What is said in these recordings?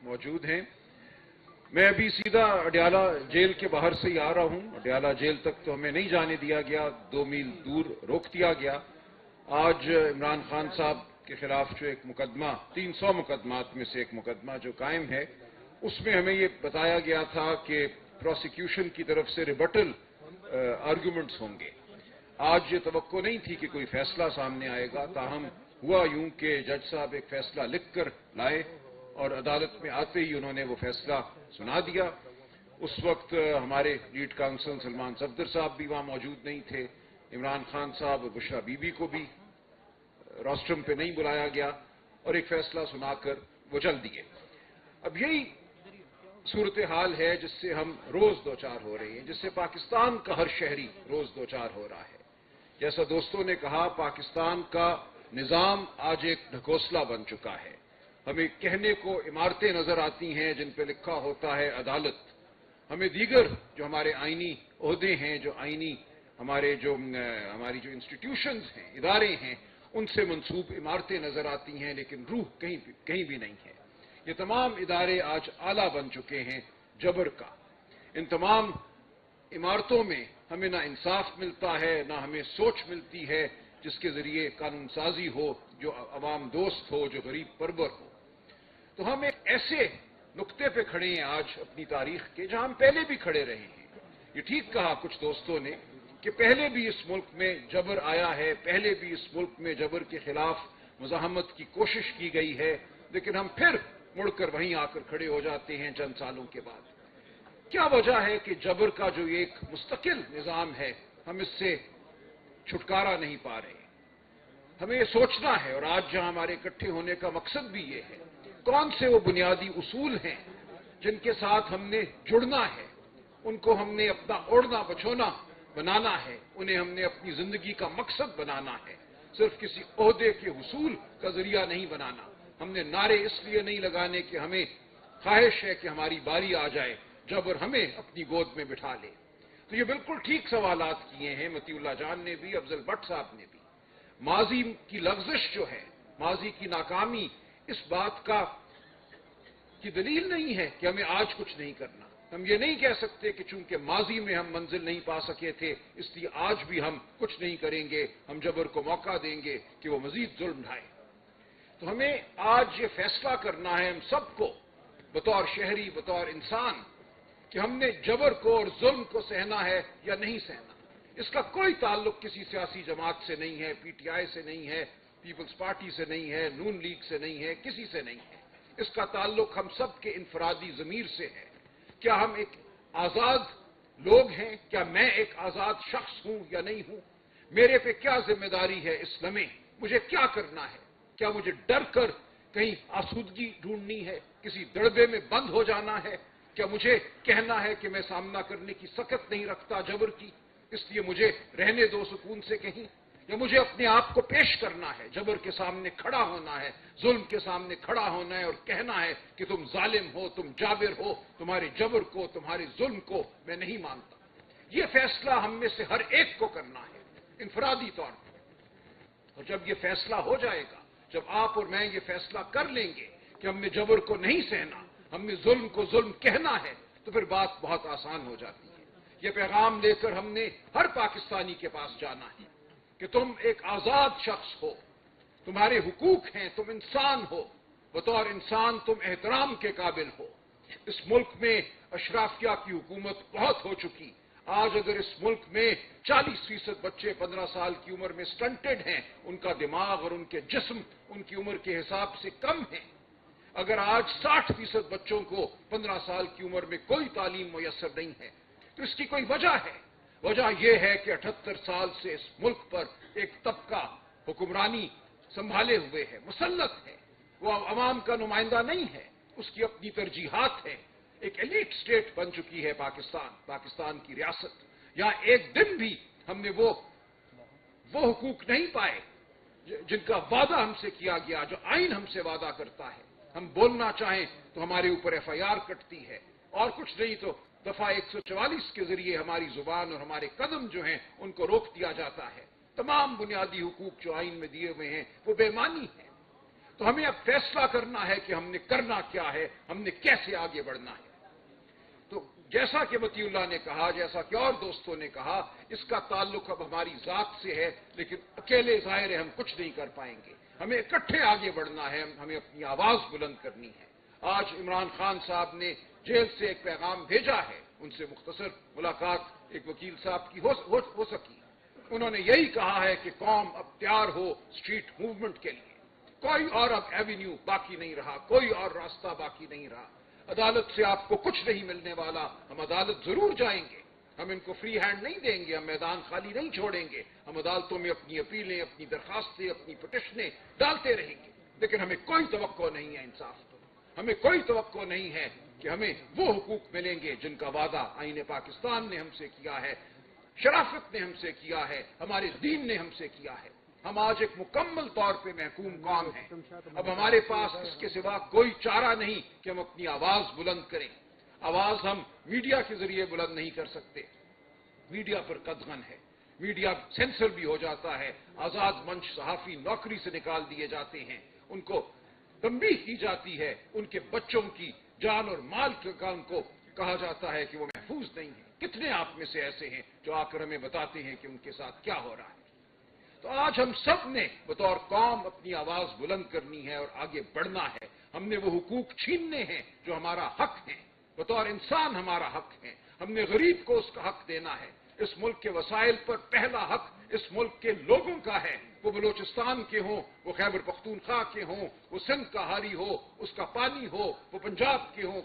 موجود ہیں۔ میں ابھی سیدھا اڈیالہ جیل کے باہر سے ہی آ رہا ہوں۔ اڈیالہ جیل تک تو ہمیں نہیں جانے دیا گیا، 2 میل دور روک دیا گیا۔ آج عمران خان صاحب کے خلاف جو ایک مقدمہ 300 مقدمات میں سے ایک مقدمہ جو قائم ہے، اس میں ہمیں یہ بتایا گیا تھا کہ پروسیکیوشن کی طرف سے ریبٹل آرگومنٹس ہوں گے۔ آج یہ توقع نہیں تھی کہ کوئی فیصلہ سامنے آئے گا، تاہم ہوا یوں کہ جج صاحب ایک فیصلہ لکھ کر لائے اور عدالت میں آتے ہی انہوں نے وہ فیصلہ سنا دیا۔ اس وقت ہمارے لیڈ کاؤنسل سلمان صفدر صاحب بھی وہاں موجود نہیں تھے، عمران خان صاحب اور بشرا بی بی کو بھی روسٹرم پہ نہیں بلایا گیا اور ایک فیصلہ سنا کر وہ چل دیے۔ اب یہی صورتحال ہے جس سے ہم روز دوچار ہو رہے ہیں، جس سے پاکستان کا ہر شہری روز دوچار ہو رہا ہے۔ جیسا دوستوں نے کہا، پاکستان کا نظام آج ایک ڈھکوسلا بن چکا ہے۔ ہمیں کہنے کو عمارتیں نظر آتی ہیں جن پہ لکھا ہوتا ہے عدالت، ہمیں دیگر جو ہمارے آئینی عہدے ہیں، جو آئینی ہماری جو انسٹیٹیوشنز ہیں، ادارے ہیں، ان سے منسوب عمارتیں نظر آتی ہیں، لیکن روح کہیں بھی نہیں ہے۔ یہ تمام ادارے آج آلہ بن چکے ہیں جبر کا۔ ان تمام عمارتوں میں ہمیں نہ انصاف ملتا ہے، نہ ہمیں سوچ ملتی ہے جس کے ذریعے قانون سازی ہو، جو عوام دوست ہو، جو غریب پرور ہو۔ تو ہم ایک ایسے نقطے پہ کھڑے ہیں آج اپنی تاریخ کے، جہاں ہم پہلے بھی کھڑے رہے ہیں۔ یہ ٹھیک کہا کچھ دوستوں نے کہ پہلے بھی اس ملک میں جبر آیا ہے، پہلے بھی اس ملک میں جبر کے خلاف مزاحمت کی کوشش کی گئی ہے، لیکن ہم پھر مڑ کر وہیں آ کر کھڑے ہو جاتے ہیں چند سالوں کے بعد۔ کیا وجہ ہے کہ جبر کا جو ایک مستقل نظام ہے، ہم اس سے چھٹکارا نہیں پا رہے؟ ہمیں یہ سوچنا ہے، اور آج جہاں ہمارے اکٹھے ہونے کا مقصد بھی یہ ہے، کون سے وہ بنیادی اصول ہیں جن کے ساتھ ہم نے جڑنا ہے، ان کو ہم نے اپنا اوڑھنا بچھونا بنانا ہے، انہیں ہم نے اپنی زندگی کا مقصد بنانا ہے، صرف کسی عہدے کے حصول کا ذریعہ نہیں بنانا۔ ہم نے نعرے اس لیے نہیں لگانے کہ ہمیں خواہش ہے کہ ہماری باری آ جائے جبر ہمیں اپنی گود میں بٹھا لے۔ تو یہ بالکل ٹھیک سوالات کیے ہیں مطیع اللہ جان نے بھی، افضل بٹ صاحب نے بھی۔ ماضی کی لغزش جو ہے، ماضی کی ناکامی، اس بات کی دلیل نہیں ہے کہ ہمیں آج کچھ نہیں کرنا۔ ہم یہ نہیں کہہ سکتے کہ چونکہ ماضی میں ہم منزل نہیں پا سکے تھے، اس لیے آج بھی ہم کچھ نہیں کریں گے، ہم جبر کو موقع دیں گے کہ وہ مزید ظلم ڈھائے۔ تو ہمیں آج یہ فیصلہ کرنا ہے ہم سب کو، بطور شہری، بطور انسان، کہ ہم نے جبر کو اور ظلم کو سہنا ہے یا نہیں سہنا۔ اس کا کوئی تعلق کسی سیاسی جماعت سے نہیں ہے، پی ٹی آئی سے نہیں ہے، پیپلز پارٹی سے نہیں ہے، نون لیگ سے نہیں ہے، کسی سے نہیں ہے۔ اس کا تعلق ہم سب کے انفرادی ضمیر سے ہے۔ کیا ہم ایک آزاد لوگ ہیں؟ کیا میں ایک آزاد شخص ہوں یا نہیں ہوں؟ میرے پہ کیا ذمہ داری ہے اس لمحے؟ مجھے کیا کرنا ہے؟ کیا مجھے ڈر کر کہیں آسودگی ڈھونڈنی ہے؟ کسی دڑبے میں بند ہو جانا ہے؟ کیا مجھے کہنا ہے کہ میں سامنا کرنے کی سکت نہیں رکھتا جبر کی، اس لیے مجھے رہنے دو سکون سے کہیں؟ یا مجھے اپنے آپ کو پیش کرنا ہے، جبر کے سامنے کھڑا ہونا ہے، ظلم کے سامنے کھڑا ہونا ہے اور کہنا ہے کہ تم ظالم ہو، تم جابر ہو، تمہارے جبر کو، تمہارے ظلم کو میں نہیں مانتا؟ یہ فیصلہ ہم میں سے ہر ایک کو کرنا ہے انفرادی طور پر۔ اور جب یہ فیصلہ ہو جائے گا، جب آپ اور میں یہ فیصلہ کر لیں گے کہ ہم نے جبر کو نہیں سہنا، ہم نے ظلم کو ظلم کہنا ہے، تو پھر بات بہت آسان ہو جاتی ہے۔ یہ پیغام لے کر ہم نے ہر پاکستانی کے پاس جانا ہے کہ تم ایک آزاد شخص ہو، تمہارے حقوق ہیں، تم انسان ہو، بطور انسان تم احترام کے قابل ہو۔ اس ملک میں اشرافیہ کی حکومت بہت ہو چکی۔ آج اگر اس ملک میں 40% بچے 15 سال کی عمر میں سٹنٹڈ ہیں، ان کا دماغ اور ان کے جسم ان کی عمر کے حساب سے کم ہیں، اگر آج 60% بچوں کو 15 سال کی عمر میں کوئی تعلیم میسر نہیں ہے، تو اس کی کوئی وجہ ہے۔ وجہ یہ ہے کہ 78 سال سے اس ملک پر ایک طبقہ حکمرانی سنبھالے ہوئے ہے، مسلط ہے، وہ عوام کا نمائندہ نہیں ہے، اس کی اپنی ترجیحات ہیں۔ ایک ایلیٹ سٹیٹ بن چکی ہے پاکستان کی ریاست۔ یہاں ایک دن بھی ہم نے وہ حقوق نہیں پائے جن کا وعدہ ہم سے کیا گیا، جو آئین ہم سے وعدہ کرتا ہے۔ ہم بولنا چاہیں تو ہمارے اوپر ایف آئی آر کٹتی ہے، اور کچھ نہیں تو دفعہ 144 کے ذریعے ہماری زبان اور ہمارے قدم جو ہیں ان کو روک دیا جاتا ہے۔ تمام بنیادی حقوق جو آئین میں دیے ہوئے ہیں وہ بے معنی ہیں۔ تو ہمیں اب فیصلہ کرنا ہے کہ ہم نے کرنا کیا ہے، ہم نے کیسے آگے بڑھنا ہے۔ تو جیسا کہ متی اللہ نے کہا، جیسا کہ اور دوستوں نے کہا، اس کا تعلق اب ہماری ذات سے ہے، لیکن اکیلے ظاہر ہے ہم کچھ نہیں کر پائیں گے، ہمیں اکٹھے آگے بڑھنا ہے، ہمیں اپنی آواز بلند کرنی ہے۔ آج عمران خان صاحب نے جیل سے ایک پیغام بھیجا ہے، ان سے مختصر ملاقات ایک وکیل صاحب کی ہو سکی۔ انہوں نے یہی کہا ہے کہ قوم اب تیار ہو اسٹریٹ موومنٹ کے لیے، کوئی اور اب ایوینیو باقی نہیں رہا، کوئی اور راستہ باقی نہیں رہا۔ عدالت سے آپ کو کچھ نہیں ملنے والا، ہم عدالت ضرور جائیں گے، ہم ان کو فری ہینڈ نہیں دیں گے، ہم میدان خالی نہیں چھوڑیں گے، ہم عدالتوں میں اپنی اپیلیں، اپنی درخواستیں، اپنی پٹیشنیں ڈالتے رہیں گے، لیکن ہمیں کوئی توقع نہیں ہے انصاف کو، ہمیں کوئی توقع نہیں ہے کہ ہمیں وہ حقوق ملیں گے جن کا وعدہ آئین پاکستان نے ہم سے کیا ہے، شرافت نے ہم سے کیا ہے، ہمارے دین نے ہم سے کیا ہے۔ ہم آج ایک مکمل طور پہ محکوم قوم ہیں، اب ہمارے پاس اس کے سوا کوئی چارہ نہیں کہ ہم اپنی آواز بلند کریں۔ آواز ہم میڈیا کے ذریعے بلند نہیں کر سکتے، میڈیا پر قدغن ہے، میڈیا سینسر بھی ہو جاتا ہے، آزاد منچ صحافی نوکری سے نکال دیے جاتے ہیں، ان کو تنبیہ کی جاتی ہے، ان کے بچوں کی جان اور مال کا ان کو کہا جاتا ہے کہ وہ محفوظ نہیں ہے۔ کتنے آپ میں سے ایسے ہیں جو آ کر ہمیں بتاتے ہیں کہ ان کے ساتھ کیا ہو رہا ہے؟ تو آج ہم سب نے بطور قوم اپنی آواز بلند کرنی ہے اور آگے بڑھنا ہے۔ ہم نے وہ حقوق چھیننے ہیں جو ہمارا حق ہے، بطور انسان ہمارا حق ہے، ہم نے غریب کو اس کا حق دینا ہے۔ اس ملک کے وسائل پر پہلا حق اس ملک کے لوگوں کا ہے، وہ بلوچستان کے ہوں، وہ خیبر پختونخوا کے ہوں، وہ سندھ کا حاری ہو، اس کا پانی ہو، وہ پنجاب کے ہوں،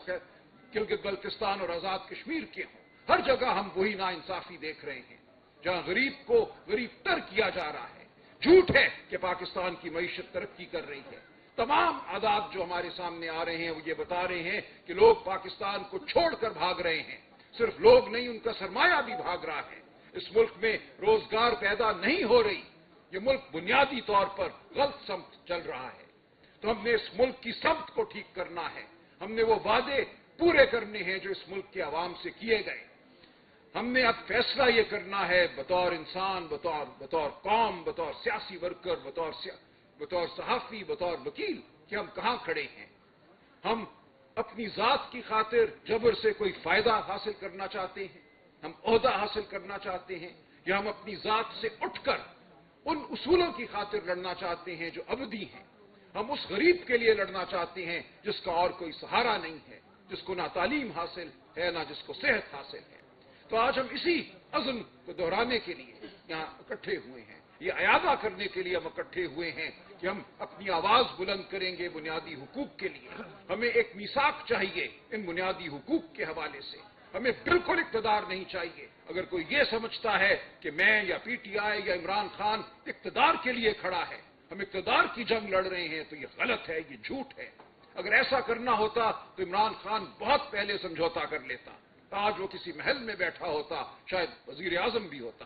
گلگت بلتستان اور آزاد کشمیر کے ہوں، ہر جگہ ہم وہی ناانصافی دیکھ رہے ہیں، جہاں غریب کو غریب تر کیا جا رہا ہے۔ جھوٹ ہے کہ پاکستان کی معیشت ترقی کر رہی ہے، تمام اعداد جو ہمارے سامنے آ رہے ہیں وہ یہ بتا رہے ہیں کہ لوگ پاکستان کو چھوڑ کر بھاگ رہے ہیں، صرف لوگ نہیں ان کا سرمایہ بھی بھاگ رہا ہے، اس ملک میں روزگار پیدا نہیں ہو رہی، یہ ملک بنیادی طور پر غلط سمت چل رہا ہے۔ تو ہم نے اس ملک کی سمت کو ٹھیک کرنا ہے، ہم نے وہ وعدے پورے کرنے ہیں جو اس ملک کے عوام سے کیے گئے۔ ہم نے اب فیصلہ یہ کرنا ہے بطور انسان، بطور قوم، بطور سیاسی ورکر، بطور صحافی، بطور وکیل کہ ہم کہاں کھڑے ہیں۔ ہم اپنی ذات کی خاطر جبر سے کوئی فائدہ حاصل کرنا چاہتے ہیں، ہم عہدہ حاصل کرنا چاہتے ہیں، یا ہم اپنی ذات سے اٹھ کر ان اصولوں کی خاطر لڑنا چاہتے ہیں جو ابدی ہیں۔ ہم اس غریب کے لیے لڑنا چاہتے ہیں جس کا اور کوئی سہارا نہیں ہے، جس کو نہ تعلیم حاصل ہے نہ جس کو صحت حاصل ہے۔ تو آج ہم اسی عزم کو دہرانے کے لیے یہاں اکٹھے ہوئے ہیں، یہ اعادہ کرنے کے لیے ہم اکٹھے ہوئے ہیں کہ ہم اپنی آواز بلند کریں گے بنیادی حقوق کے لیے۔ ہمیں ایک میثاق چاہیے ان بنیادی حقوق کے حوالے سے، ہمیں بالکل اقتدار نہیں چاہیے۔ اگر کوئی یہ سمجھتا ہے کہ میں یا پی ٹی آئی یا عمران خان اقتدار کے لیے کھڑا ہے، ہم اقتدار کی جنگ لڑ رہے ہیں، تو یہ غلط ہے، یہ جھوٹ ہے۔ اگر ایسا کرنا ہوتا تو عمران خان بہت پہلے سمجھوتا کر لیتا، آج وہ کسی محل میں بیٹھا ہوتا، شاید وزیر اعظم بھی ہوتا۔